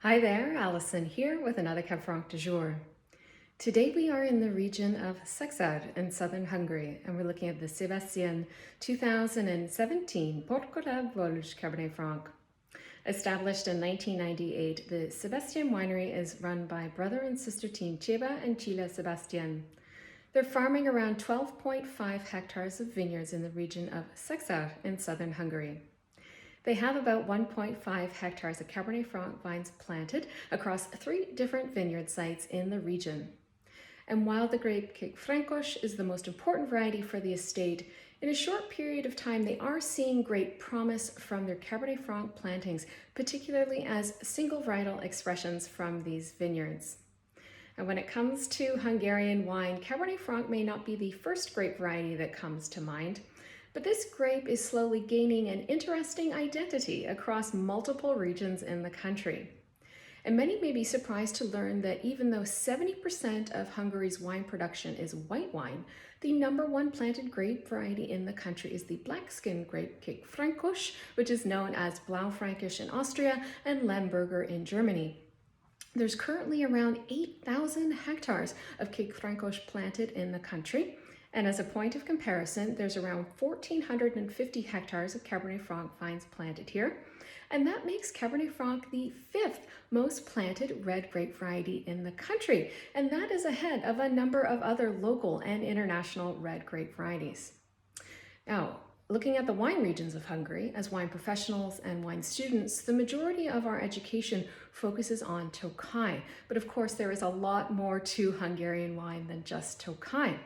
Hi there, Alison here with another Cab Franc du jour. Today we are in the region of Szekszárd in southern Hungary, and we're looking at the Sebestyen 2017 Porkoláb-Völgy Cabernet Franc. Established in 1998, the Sebestyen Winery is run by brother and sister team Csaba and Csilla Sebestyen. They're farming around 12.5 hectares of vineyards in the region of Szekszárd in southern Hungary. They have about 1.5 hectares of Cabernet Franc vines planted across 3 different vineyard sites in the region. And while the grape Franc is the most important variety for the estate, in a short period of time they are seeing great promise from their Cabernet Franc plantings, particularly as single varietal expressions from these vineyards. And when it comes to Hungarian wine, Cabernet Franc may not be the first grape variety that comes to mind, but this grape is slowly gaining an interesting identity across multiple regions in the country. And many may be surprised to learn that even though 70% of Hungary's wine production is white wine, the #1 planted grape variety in the country is the black-skinned grape Franc, which is known as Blaufränkisch in Austria and Lemberger in Germany. There's currently around 8,000 hectares of Franc planted in the country. And as a point of comparison, there's around 1,450 hectares of Cabernet Franc vines planted here. And that makes Cabernet Franc the 5th most planted red grape variety in the country. And that is ahead of a number of other local and international red grape varieties. Now, looking at the wine regions of Hungary, as wine professionals and wine students, the majority of our education focuses on Tokaj. But of course, there is a lot more to Hungarian wine than just Tokaj.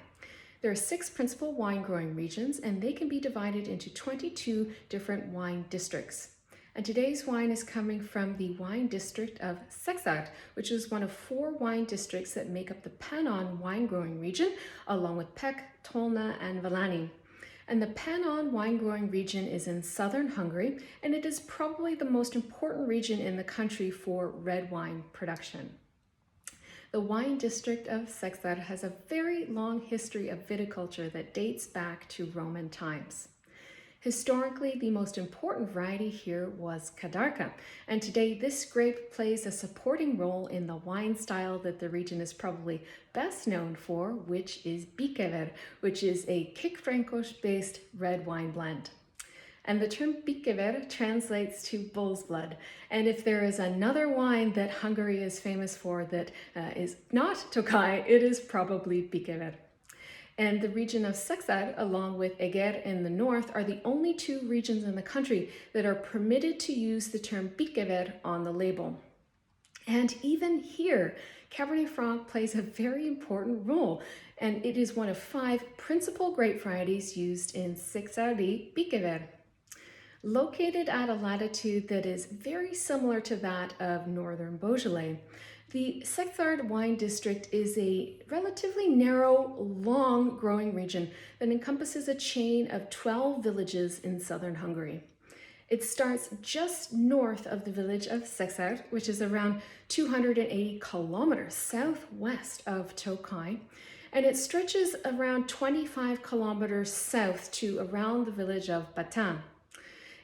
There are 6 principal wine growing regions, and they can be divided into 22 different wine districts. And today's wine is coming from the wine district of Szekszárd, which is one of 4 wine districts that make up the Pannon wine growing region, along with Pécs, Tolna, and Valani. And the Pannon wine growing region is in southern Hungary, and it is probably the most important region in the country for red wine production. The wine district of Szekszárd has a very long history of viticulture that dates back to Roman times. Historically, the most important variety here was Kadarka, and today this grape plays a supporting role in the wine style that the region is probably best known for, which is Bikavér, which is a Franc-based red wine blend. And the term Bikavér translates to bull's blood. And if there is another wine that Hungary is famous for that is not Tokaj, it is probably Bikavér. And the region of Szekszárd, along with Eger in the north, are the only 2 regions in the country that are permitted to use the term Bikavér on the label. And even here, Cabernet Franc plays a very important role, and it is one of 5 principal grape varieties used in Szekszárdi Bikavér. Located at a latitude that is very similar to that of northern Beaujolais, the Szekszárd wine district is a relatively narrow, long growing region that encompasses a chain of 12 villages in southern Hungary. It starts just north of the village of Szekszárd, which is around 280 kilometers southwest of Tokaj, and it stretches around 25 kilometers south to around the village of Batan.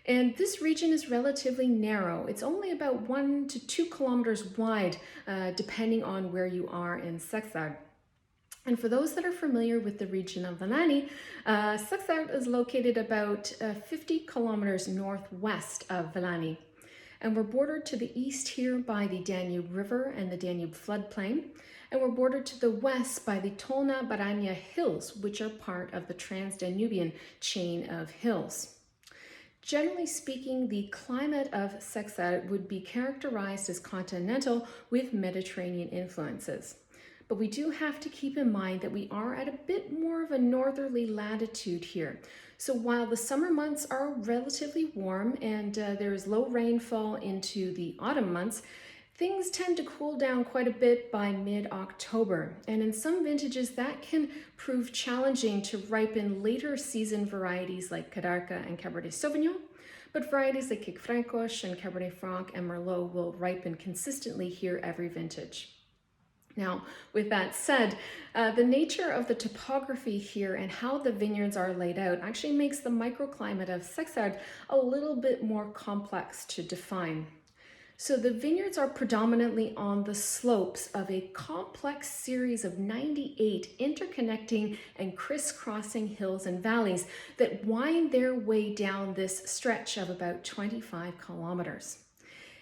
And this region is relatively narrow. It's only about 1 to 2 kilometers wide, depending on where you are in Szekszárd. And for those that are familiar with the region of Valani, Szekszárd is located about 50 kilometers northwest of Valani. And we're bordered to the east here by the Danube River and the Danube floodplain. And we're bordered to the west by the Tolna-Baranya Hills, which are part of the Trans-Danubian chain of hills. Generally speaking, the climate of Szekszárd would be characterized as continental with Mediterranean influences. But we do have to keep in mind that we are at a bit more of a northerly latitude here. So while the summer months are relatively warm and there is low rainfall into the autumn months, things tend to cool down quite a bit by mid-October. And in some vintages, that can prove challenging to ripen later season varieties like Kadarka and Cabernet Sauvignon. But varieties like Franc and Cabernet Franc and Merlot will ripen consistently here every vintage. Now, with that said, the nature of the topography here and how the vineyards are laid out actually makes the microclimate of Szekszárd a little bit more complex to define. So the vineyards are predominantly on the slopes of a complex series of 98 interconnecting and crisscrossing hills and valleys that wind their way down this stretch of about 25 kilometers.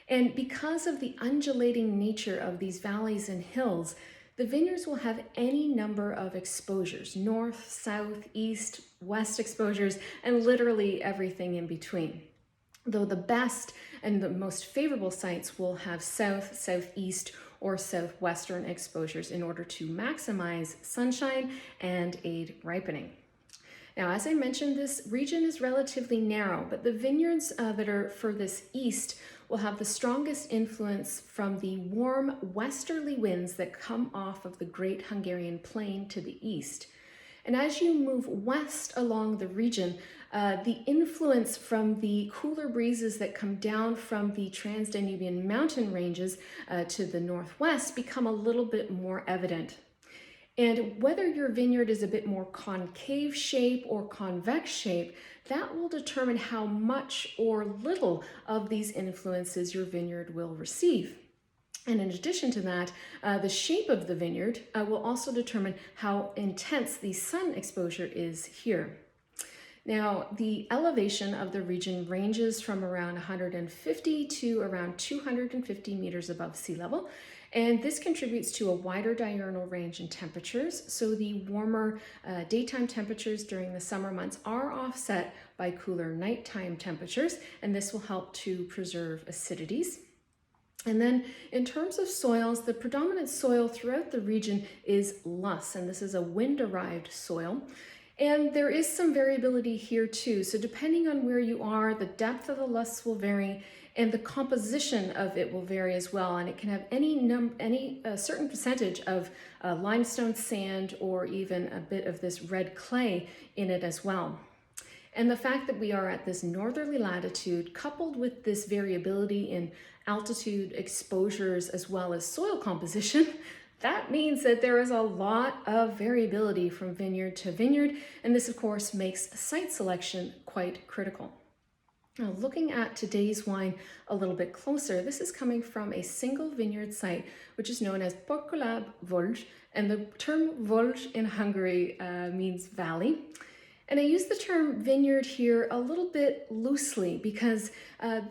And because of the undulating nature of these valleys and hills, the vineyards will have any number of exposures: north, south, east, west exposures, and literally everything in between. Though the best and the most favorable sites will have south, southeast, or southwestern exposures in order to maximize sunshine and aid ripening. Now, as I mentioned, this region is relatively narrow, but the vineyards that are furthest east will have the strongest influence from the warm westerly winds that come off of the Great Hungarian Plain to the east. And as you move west along the region, the influence from the cooler breezes that come down from the Transdanubian mountain ranges to the northwest become a little bit more evident. And whether your vineyard is a bit more concave shape or convex shape, that will determine how much or little of these influences your vineyard will receive. And in addition to that, the shape of the vineyard will also determine how intense the sun exposure is here. Now, the elevation of the region ranges from around 150 to around 250 meters above sea level, and this contributes to a wider diurnal range in temperatures. So the warmer daytime temperatures during the summer months are offset by cooler nighttime temperatures, and this will help to preserve acidities. And then in terms of soils, the predominant soil throughout the region is loess, and this is a wind-derived soil. And there is some variability here too. So depending on where you are, the depth of the loess will vary, and the composition of it will vary as well. And it can have any certain percentage of limestone sand or even a bit of this red clay in it as well. And the fact that we are at this northerly latitude, coupled with this variability in altitude, exposures, as well as soil composition, that means that there is a lot of variability from vineyard to vineyard, and this of course makes site selection quite critical. Now, looking at today's wine a little bit closer, this is coming from a single vineyard site, which is known as Porkoláb-Völgy, and the term Völgy in Hungary means valley. And I use the term vineyard here a little bit loosely because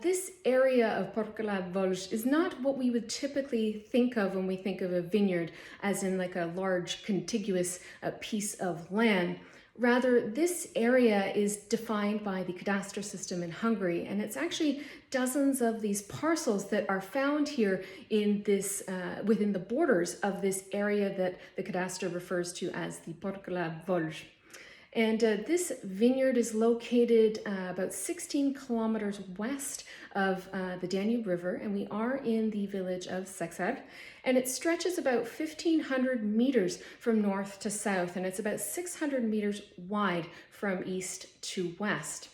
this area of Porkoláb-Völgy is not what we would typically think of when we think of a vineyard, as in like a large contiguous piece of land. Rather, this area is defined by the cadastral system in Hungary, and it's actually dozens of these parcels that are found here in this within the borders of this area that the cadastre refers to as the Porkoláb-Völgy. And this vineyard is located about 16 kilometers west of the Danube River, and we are in the village of Szekszárd, and it stretches about 1,500 meters from north to south, and it's about 600 meters wide from east to west.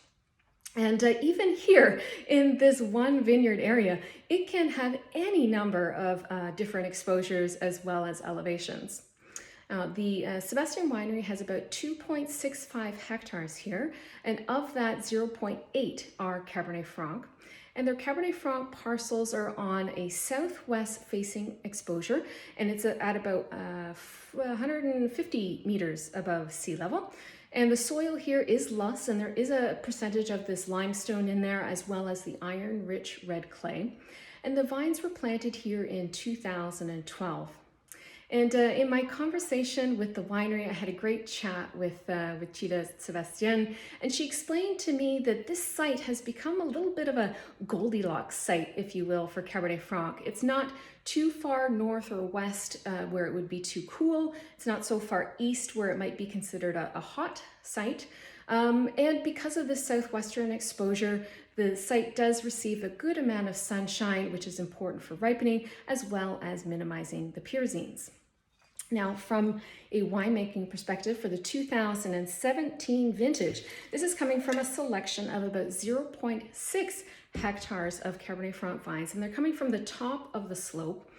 And even here in this one vineyard area, it can have any number of different exposures as well as elevations. The Sebestyen Winery has about 2.65 hectares here, and of that 0.8 are Cabernet Franc. And their Cabernet Franc parcels are on a southwest facing exposure, and it's at about 150 meters above sea level. And the soil here is loess, and there is a percentage of this limestone in there, as well as the iron-rich red clay. And the vines were planted here in 2012. And in my conversation with the winery, I had a great chat with Csilla Sebestyen, and she explained to me that this site has become a little bit of a Goldilocks site, if you will, for Cabernet Franc. It's not too far north or west where it would be too cool. It's not so far east where it might be considered a hot site. And because of this southwestern exposure, the site does receive a good amount of sunshine, which is important for ripening, as well as minimizing the pyrazines. Now, from a winemaking perspective for the 2017 vintage, this is coming from a selection of about 0.6 hectares of Cabernet Franc vines, and they're coming from the top of the slope.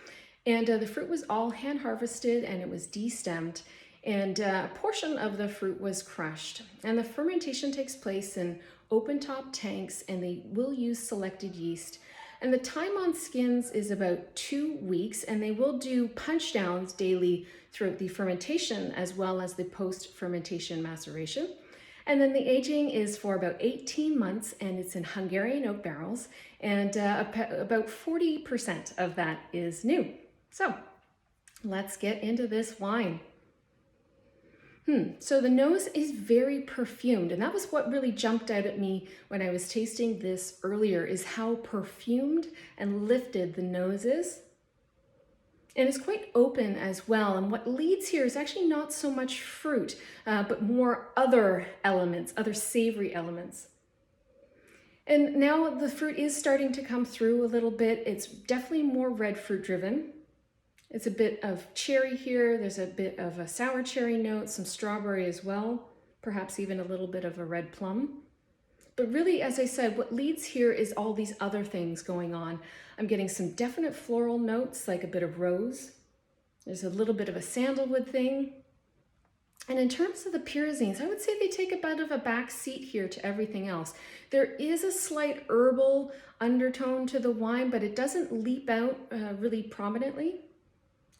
And the fruit was all hand harvested, and it was destemmed, and a portion of the fruit was crushed. And the fermentation takes place in open top tanks, and they will use selected yeast. And the time on skins is about 2 weeks, and they will do punch downs daily throughout the fermentation as well as the post-fermentation maceration. And then the aging is for about 18 months, and it's in Hungarian oak barrels, and about 40% of that is new. So let's get into this wine. So the nose is very perfumed, and that was what really jumped out at me when I was tasting this earlier, is how perfumed and lifted the nose is. And it's quite open as well, and what leads here is actually not so much fruit, but more other elements, other savory elements. And now the fruit is starting to come through a little bit. It's definitely more red fruit driven. It's a bit of cherry here. There's a bit of a sour cherry note, some strawberry as well, perhaps even a little bit of a red plum. But really, as I said, what leads here is all these other things going on. I'm getting some definite floral notes, like a bit of rose. There's a little bit of a sandalwood thing. And in terms of the pyrazines, I would say they take a bit of a back seat here to everything else. There is a slight herbal undertone to the wine, but it doesn't leap out really prominently.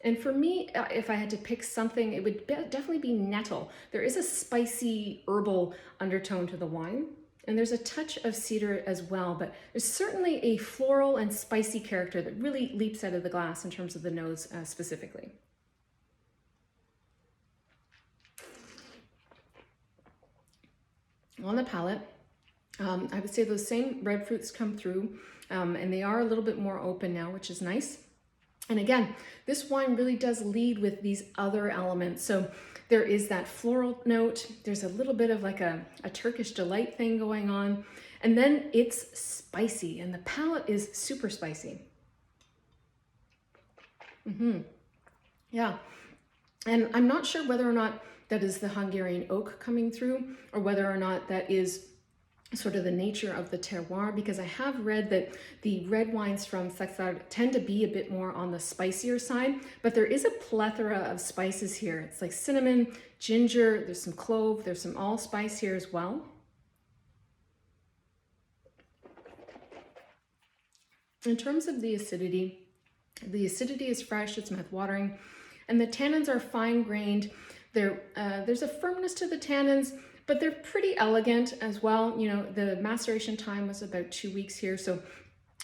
And for me, if I had to pick something, it would definitely be nettle. There is a spicy herbal undertone to the wine, and there's a touch of cedar as well, but there's certainly a floral and spicy character that really leaps out of the glass in terms of the nose specifically. On the palate, I would say those same red fruits come through, and they are a little bit more open now, which is nice. And again, this wine really does lead with these other elements. So there is that floral note. There's a little bit of like a Turkish delight thing going on. And then it's spicy, and the palate is super spicy. Yeah. And I'm not sure whether or not that is the Hungarian oak coming through, or whether or not that is sort of the nature of the terroir, because I have read that the red wines from Szekszárd tend to be a bit more on the spicier side, but there is a plethora of spices here. It's like cinnamon, ginger, there's some clove, there's some allspice here as well. In terms of the acidity is fresh, it's mouth-watering, and the tannins are fine-grained. There's a firmness to the tannins, but they're pretty elegant as well. You know, the maceration time was about 2 weeks here, so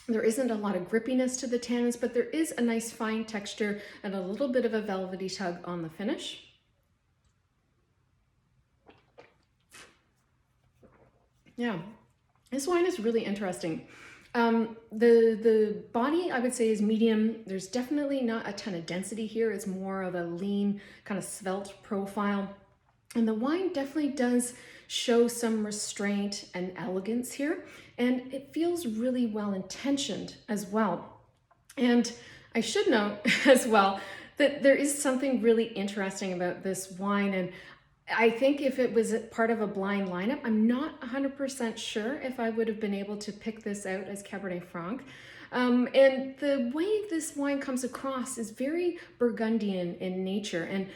there isn't a lot of grippiness to the tannins, but there is a nice fine texture and a little bit of a velvety tug on the finish. Yeah, this wine is really interesting. The body, I would say, is medium. There's definitely not a ton of density here. It's more of a lean, kind of svelte profile. And the wine definitely does show some restraint and elegance here. And it feels really well intentioned as well. And I should note as well that there is something really interesting about this wine. And I think if it was part of a blind lineup, I'm not 100% sure if I would have been able to pick this out as Cabernet Franc. And the way this wine comes across is very Burgundian in nature. And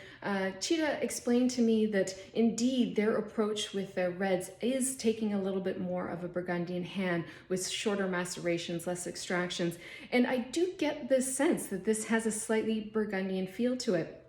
Csilla explained to me that indeed their approach with their reds is taking a little bit more of a Burgundian hand with shorter macerations, less extractions. And I do get this sense that this has a slightly Burgundian feel to it.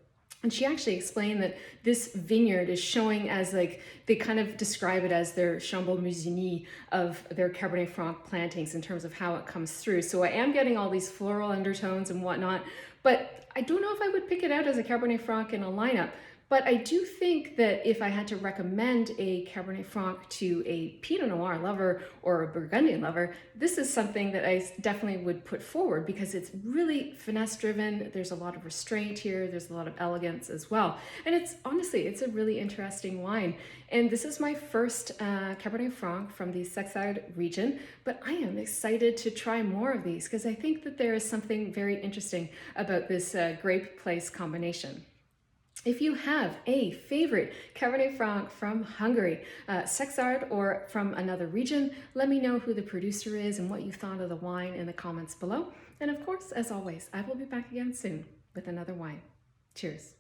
And she actually explained that this vineyard is showing as, like, they kind of describe it as their Chambolle-Musigny of their Cabernet Franc plantings in terms of how it comes through. So I am getting all these floral undertones and whatnot, but I don't know if I would pick it out as a Cabernet Franc in a lineup. But I do think that if I had to recommend a Cabernet Franc to a Pinot Noir lover or a Burgundian lover, this is something that I definitely would put forward because it's really finesse driven. There's a lot of restraint here. There's a lot of elegance as well. And it's honestly, it's a really interesting wine. And this is my first Cabernet Franc from the Szekszárd region, but I am excited to try more of these because I think that there is something very interesting about this grape place combination. If you have a favorite Cabernet Franc from Hungary, Szekszárd, or from another region, let me know who the producer is and what you thought of the wine in the comments below. And of course, as always, I will be back again soon with another wine. Cheers.